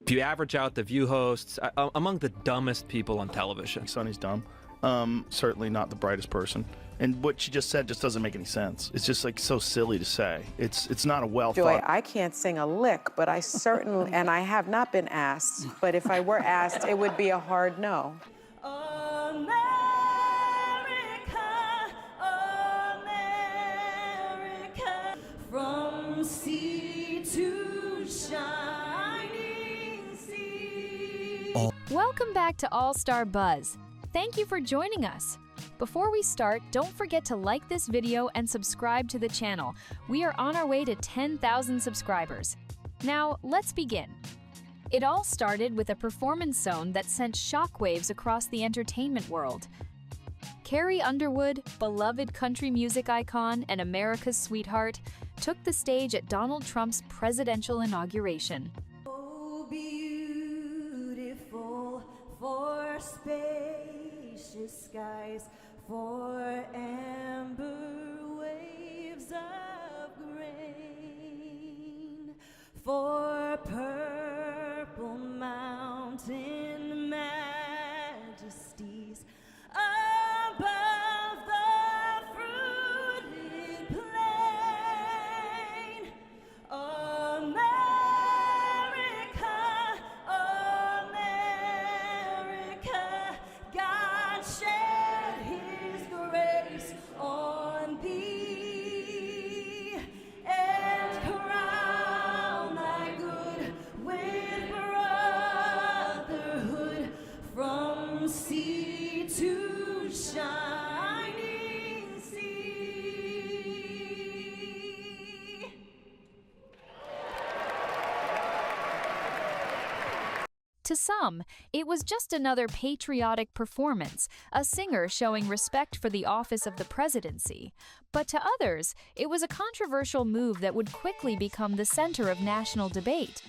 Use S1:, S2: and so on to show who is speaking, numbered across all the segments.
S1: If you average out the View hosts, among the dumbest people on television.
S2: Sonny's dumb. Certainly not the brightest person. And what she just said just doesn't make any sense. It's just like so silly to say. It's not a well
S3: Joy,
S2: thought.
S3: I can't sing a lick, but I certainly, and I have not been asked, but if I were asked, it would be a hard no.
S4: America, America, from sea to shining sea.
S5: Welcome back to All-Star Buzz. Thank you for joining us. Before we start, don't forget to like this video and subscribe to the channel. We are on our way to 10,000 subscribers. Now, let's begin. It all started with a performance zone that sent shockwaves across the entertainment world. Carrie Underwood, beloved country music icon and America's sweetheart, took the stage at Donald Trump's presidential inauguration.
S4: Oh, beautiful for spacious skies, for amber waves of grain, for purple mountain majesties above the fruited plain. America, America, God shed his grace on thee and crown thy good with brotherhood from sea to shining sea.
S5: To some, it was just another patriotic performance, a singer showing respect for the office of the presidency. But to others, it was a controversial move that would quickly become the center of national debate.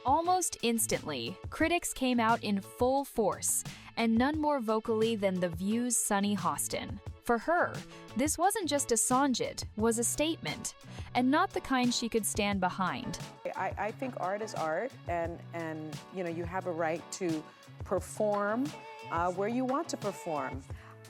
S5: Almost instantly, critics came out in full force, and none more vocally than The View's Sunny Hostin. For her, this wasn't just a song, it was a statement, and not the kind she could stand behind.
S3: I think art is art, and you know, you have a right to perform where you want to perform.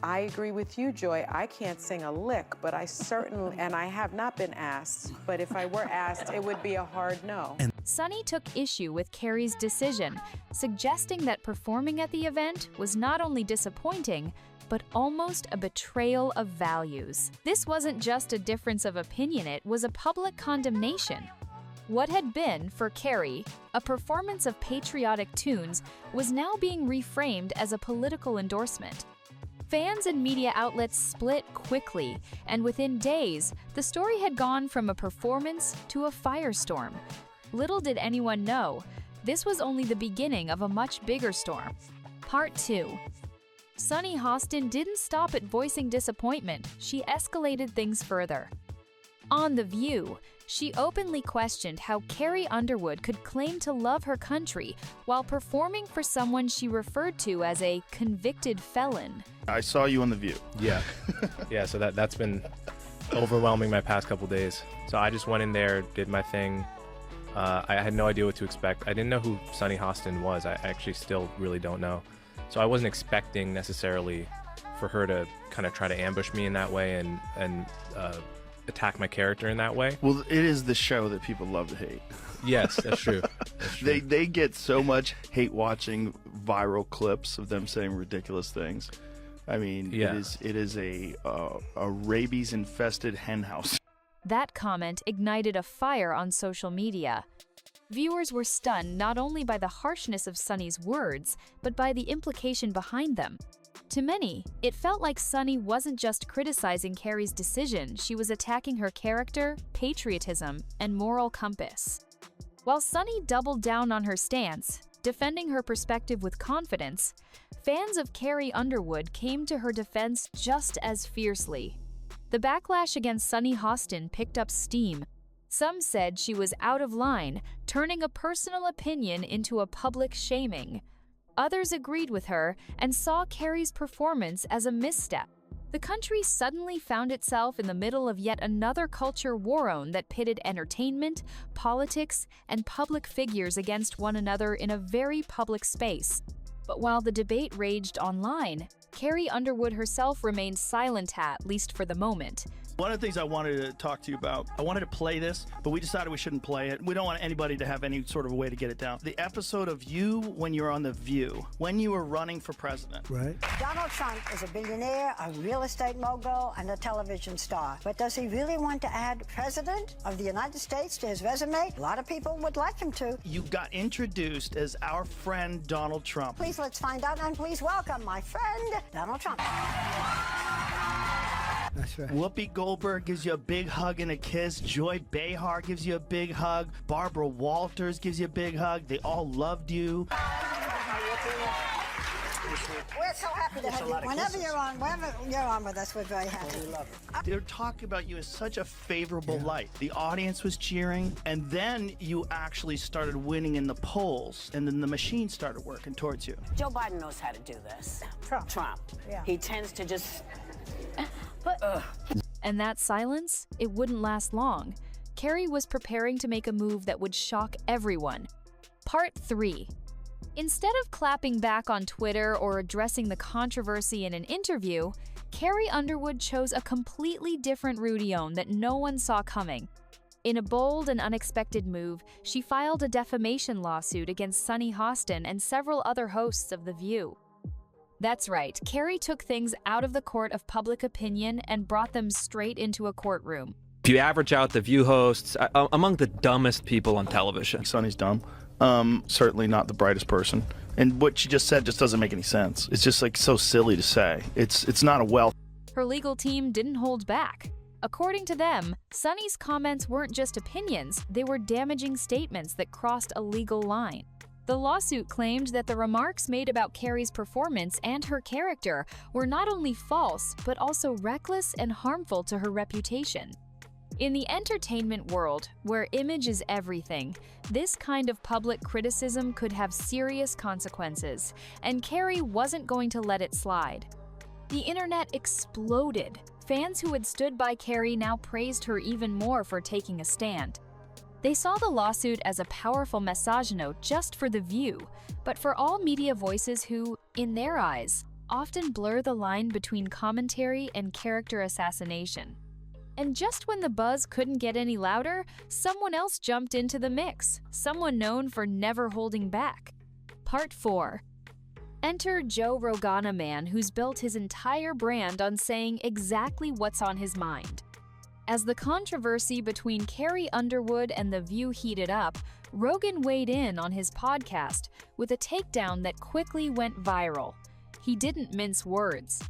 S3: I agree with you, Joy. I can't sing a lick, but I certainly, and I have not been asked, but if I were asked, it would be a hard no.
S5: Sunny took issue with Carrie's decision, suggesting that performing at the event was not only disappointing, but almost a betrayal of values. This wasn't just a difference of opinion, it was a public condemnation. What had been, for Carrie, a performance of patriotic tunes was now being reframed as a political endorsement. Fans and media outlets split quickly, and within days, the story had gone from a performance to a firestorm. Little did anyone know, this was only the beginning of a much bigger storm. Part 2. Sunny Hostin didn't stop at voicing disappointment, she escalated things further. On The View, she openly questioned how Carrie Underwood could claim to love her country while performing for someone she referred to as a convicted felon.
S2: I saw you on The View.
S6: Yeah. Yeah, so that's been overwhelming my past couple days. So I just went in there, did my thing. I had no idea what to expect. I didn't know who Sunny Hostin was. I actually still really don't know. So I wasn't expecting necessarily for her to kind of try to ambush me in that way and attack my character in that way.
S2: Well, it is the show that people love to hate.
S6: Yes, that's true. That's true.
S2: They get so much hate watching viral clips of them saying ridiculous things. I mean,
S6: Yeah.
S2: it is a rabies infested hen house.
S5: That comment ignited a fire on social media. Viewers were stunned not only by the harshness of Sunny's words, but by the implication behind them. To many, it felt like Sunny wasn't just criticizing Carrie's decision, she was attacking her character, patriotism, and moral compass. While Sunny doubled down on her stance, defending her perspective with confidence, fans of Carrie Underwood came to her defense just as fiercely. The backlash against Sunny Hostin picked up steam. Some said she was out of line, turning a personal opinion into a public shaming. Others agreed with her and saw Carrie's performance as a misstep. The country suddenly found itself in the middle of yet another culture war that pitted entertainment, politics, and public figures against one another in a very public space. But while the debate raged online, Carrie Underwood herself remained silent, at least for the moment.
S2: One of the things I wanted to talk to you about, I wanted to play this, but we decided we shouldn't play it. We don't want anybody to have any sort of a way to get it down. The episode of you when you were on The View, when you were running for president.
S7: Right.
S8: Donald Trump is a billionaire, a real estate mogul, and a television star. But does he really want to add President of the United States to his resume? A lot of people would like him to.
S2: You got introduced as our friend Donald Trump.
S8: Please let's find out, and please welcome my friend, Donald Trump.
S7: That's right.
S2: Whoopi Goldberg gives you a big hug and a kiss. Joy Behar gives you a big hug. Barbara Walters gives you a big hug. They all loved you.
S8: We're so happy to have you. Whenever you're on with us, we're very happy. We love it.
S2: They're talking about you in such a favorable light. The audience was cheering, and then you actually started winning in the polls, and then the machine started working towards you.
S9: Joe Biden knows how to do this. Trump.
S8: Yeah.
S9: He tends to just...
S5: And that silence, it wouldn't last long. Carrie was preparing to make a move that would shock everyone. Part 3. Instead of clapping back on Twitter or addressing the controversy in an interview, Carrie Underwood chose a completely different route that no one saw coming. In a bold and unexpected move, she filed a defamation lawsuit against Sunny Hostin and several other hosts of The View. That's right, Carrie took things out of the court of public opinion and brought them straight into a courtroom.
S1: If you average out the View hosts, among the dumbest people on television.
S2: Sunny's dumb. Certainly not the brightest person. And what she just said just doesn't make any sense. It's just like so silly to say. It's not a well.
S5: Her legal team didn't hold back. According to them, Sunny's comments weren't just opinions, they were damaging statements that crossed a legal line. The lawsuit claimed that the remarks made about Carrie's performance and her character were not only false, but also reckless and harmful to her reputation. In the entertainment world, where image is everything, this kind of public criticism could have serious consequences, and Carrie wasn't going to let it slide. The internet exploded. Fans who had stood by Carrie now praised her even more for taking a stand. They saw the lawsuit as a powerful message note just for The View, but for all media voices who, in their eyes, often blur the line between commentary and character assassination. And just when the buzz couldn't get any louder, someone else jumped into the mix, someone known for never holding back. Part 4. Enter Joe Rogan, a man who's built his entire brand on saying exactly what's on his mind. As the controversy between Carrie Underwood and The View heated up, Rogan weighed in on his podcast with a takedown that quickly went viral. He didn't mince words.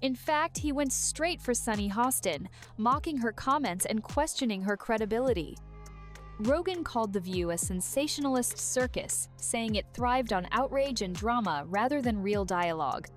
S5: In fact, he went straight for Sunny Hostin, mocking her comments and questioning her credibility. Rogan called The View a sensationalist circus, saying it thrived on outrage and drama rather than real dialogue.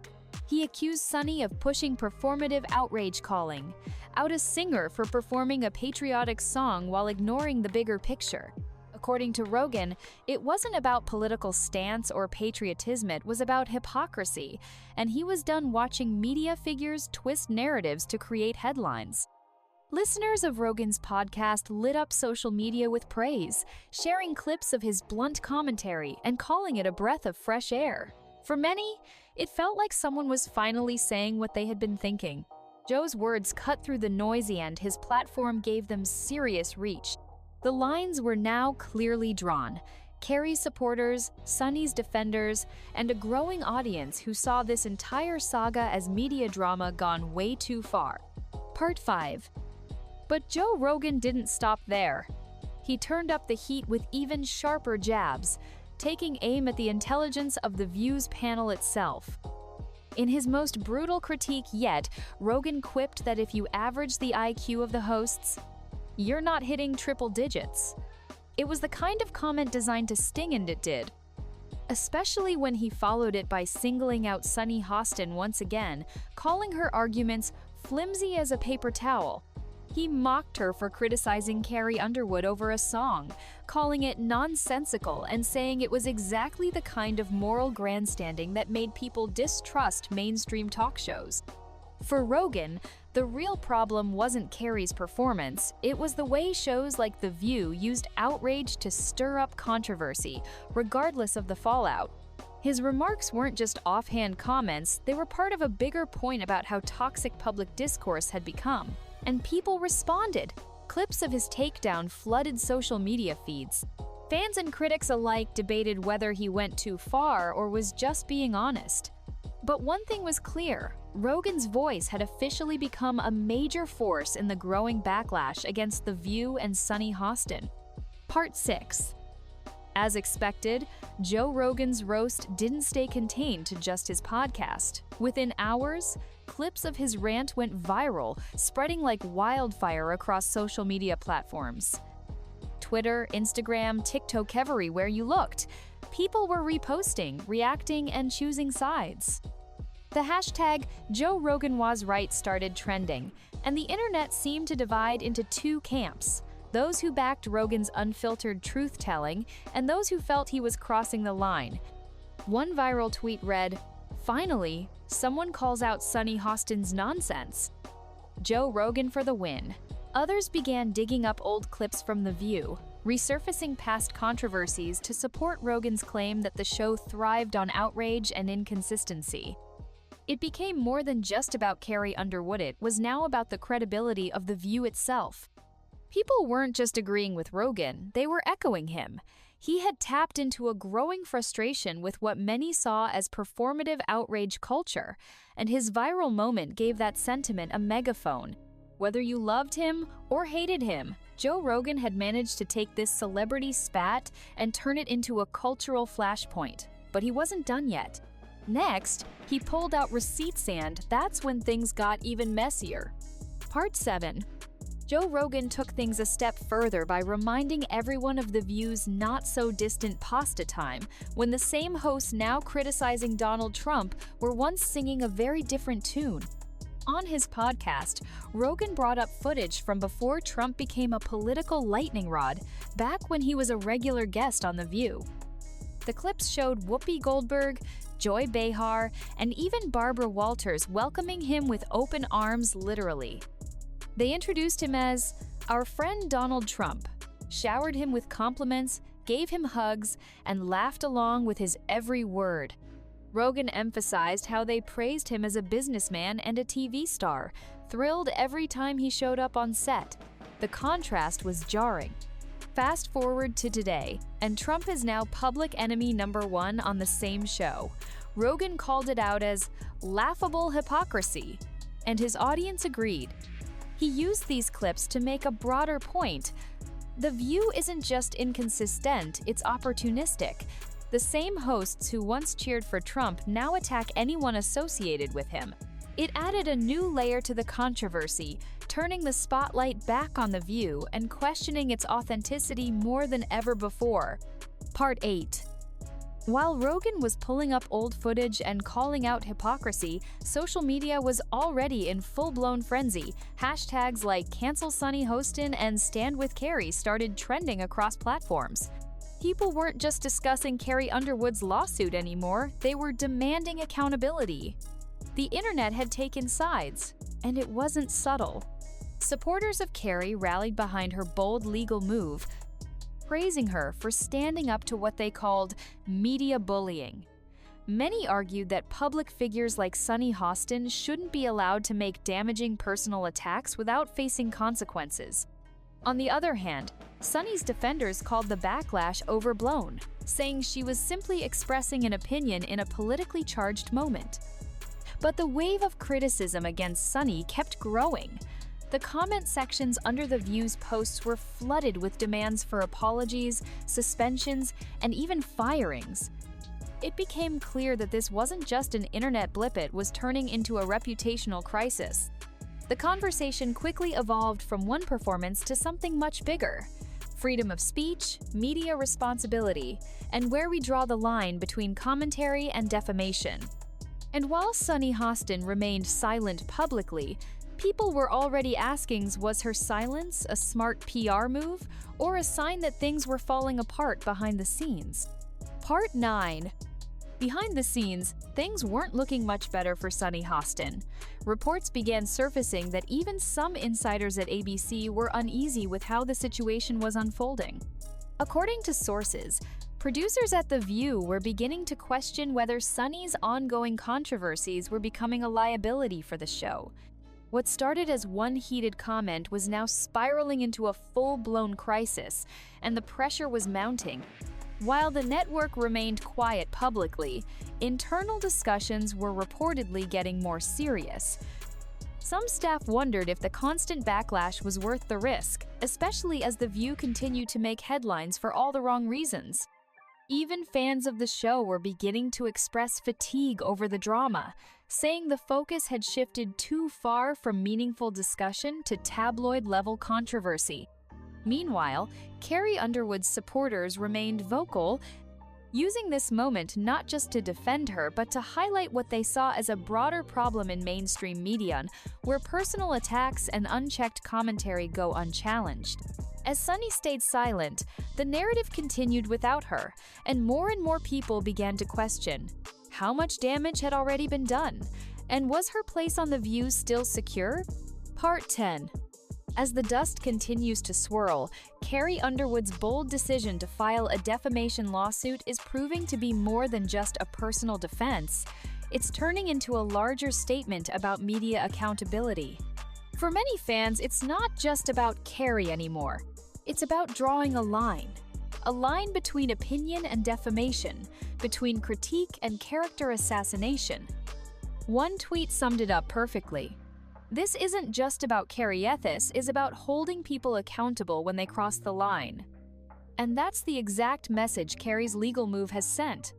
S5: He accused Sunny of pushing performative outrage calling, out a singer for performing a patriotic song while ignoring the bigger picture. According to Rogan, it wasn't about political stance or patriotism, it was about hypocrisy, and he was done watching media figures twist narratives to create headlines. Listeners of Rogan's podcast lit up social media with praise, sharing clips of his blunt commentary and calling it a breath of fresh air. For many, it felt like someone was finally saying what they had been thinking. Joe's words cut through the noisy and his platform gave them serious reach. The lines were now clearly drawn. Carrie's supporters, Sunny's defenders, and a growing audience who saw this entire saga as media drama gone way too far. Part 5. But Joe Rogan didn't stop there. He turned up the heat with even sharper jabs, taking aim at the intelligence of The View's panel itself. In his most brutal critique yet, Rogan quipped that if you average the IQ of the hosts, you're not hitting triple digits. It was the kind of comment designed to sting, and it did. Especially when he followed it by singling out Sunny Hostin once again, calling her arguments flimsy as a paper towel. He mocked her for criticizing Carrie Underwood over a song, calling it nonsensical and saying it was exactly the kind of moral grandstanding that made people distrust mainstream talk shows. For Rogan, the real problem wasn't Carrie's performance, it was the way shows like The View used outrage to stir up controversy, regardless of the fallout. His remarks weren't just offhand comments, they were part of a bigger point about how toxic public discourse had become. And people responded. Clips of his takedown flooded social media feeds. Fans and critics alike debated whether he went too far or was just being honest. But one thing was clear, Rogan's voice had officially become a major force in the growing backlash against The View and Sunny Hostin. Part 6. As expected, Joe Rogan's roast didn't stay contained to just his podcast. Within hours, clips of his rant went viral, spreading like wildfire across social media platforms. Twitter, Instagram, TikTok, everywhere you looked, people were reposting, reacting, and choosing sides. The hashtag Joe Rogan was right started trending, and the internet seemed to divide into two camps. Those who backed Rogan's unfiltered truth-telling, and those who felt he was crossing the line. One viral tweet read, "Finally, someone calls out Sunny Hostin's nonsense. Joe Rogan for the win." Others began digging up old clips from The View, resurfacing past controversies to support Rogan's claim that the show thrived on outrage and inconsistency. It became more than just about Carrie Underwood, it was now about the credibility of The View itself. People weren't just agreeing with Rogan, they were echoing him. He had tapped into a growing frustration with what many saw as performative outrage culture, and his viral moment gave that sentiment a megaphone. Whether you loved him or hated him, Joe Rogan had managed to take this celebrity spat and turn it into a cultural flashpoint. But he wasn't done yet. Next, he pulled out receipts, and that's when things got even messier. Part 7. Joe Rogan took things a step further by reminding everyone of The View's not-so-distant pasta time, when the same hosts now criticizing Donald Trump were once singing a very different tune. On his podcast, Rogan brought up footage from before Trump became a political lightning rod, back when he was a regular guest on The View. The clips showed Whoopi Goldberg, Joy Behar, and even Barbara Walters welcoming him with open arms, literally. They introduced him as our friend Donald Trump, showered him with compliments, gave him hugs, and laughed along with his every word. Rogan emphasized how they praised him as a businessman and a TV star, thrilled every time he showed up on set. The contrast was jarring. Fast forward to today, and Trump is now public enemy #1 on the same show. Rogan called it out as laughable hypocrisy, and his audience agreed. He used these clips to make a broader point. The View isn't just inconsistent, it's opportunistic. The same hosts who once cheered for Trump now attack anyone associated with him. It added a new layer to the controversy, turning the spotlight back on The View and questioning its authenticity more than ever before. Part 8. While Rogan was pulling up old footage and calling out hypocrisy, social media was already in full-blown frenzy. Hashtags like Cancel Sunny Hostin and Stand With Carrie started trending across platforms. People weren't just discussing Carrie Underwood's lawsuit anymore, they were demanding accountability. The internet had taken sides, and it wasn't subtle. Supporters of Carrie rallied behind her bold legal move, praising her for standing up to what they called media bullying. Many argued that public figures like Sunny Hostin shouldn't be allowed to make damaging personal attacks without facing consequences. On the other hand, Sunny's defenders called the backlash overblown, saying she was simply expressing an opinion in a politically charged moment. But the wave of criticism against Sunny kept growing. The comment sections under The View's posts were flooded with demands for apologies, suspensions, and even firings. It became clear that this wasn't just an internet blip, it was turning into a reputational crisis. The conversation quickly evolved from one performance to something much bigger: freedom of speech, media responsibility, and where we draw the line between commentary and defamation. And while Sunny Hostin remained silent publicly, people were already asking, was her silence a smart PR move or a sign that things were falling apart behind the scenes? Part 9. Behind the scenes, things weren't looking much better for Sunny Hostin. Reports began surfacing that even some insiders at ABC were uneasy with how the situation was unfolding. According to sources, producers at The View were beginning to question whether Sunny's ongoing controversies were becoming a liability for the show. What started as one heated comment was now spiraling into a full-blown crisis, and the pressure was mounting. While the network remained quiet publicly, internal discussions were reportedly getting more serious. Some staff wondered if the constant backlash was worth the risk, especially as The View continued to make headlines for all the wrong reasons. Even fans of the show were beginning to express fatigue over the drama, saying the focus had shifted too far from meaningful discussion to tabloid-level controversy. Meanwhile, Carrie Underwood's supporters remained vocal, using this moment not just to defend her, but to highlight what they saw as a broader problem in mainstream media, where personal attacks and unchecked commentary go unchallenged. As Sunny stayed silent, the narrative continued without her, and more people began to question how much damage had already been done, and was her place on The View still secure? Part 10. As the dust continues to swirl, Carrie Underwood's bold decision to file a defamation lawsuit is proving to be more than just a personal defense. It's turning into a larger statement about media accountability. For many fans, it's not just about Carrie anymore. It's about drawing a line between opinion and defamation, between critique and character assassination. One tweet summed it up perfectly. This isn't just about Carrie Ethis, it's about holding people accountable when they cross the line. And that's the exact message Carrie's legal move has sent.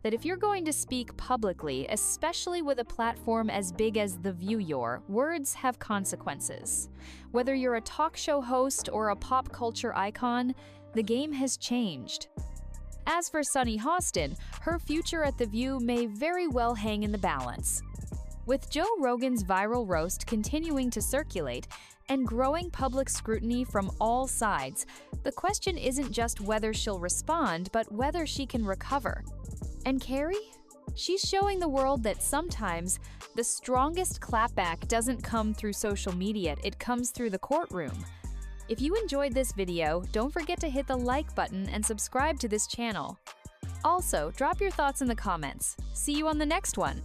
S5: That if you're going to speak publicly, especially with a platform as big as The View, your words have consequences. Whether you're a talk show host or a pop culture icon, the game has changed. As for Sunny Hostin, her future at The View may very well hang in the balance. With Joe Rogan's viral roast continuing to circulate and growing public scrutiny from all sides, the question isn't just whether she'll respond, but whether she can recover. And Carrie? She's showing the world that sometimes the strongest clapback doesn't come through social media, it comes through the courtroom. If you enjoyed this video, don't forget to hit the like button and subscribe to this channel. Also, drop your thoughts in the comments. See you on the next one!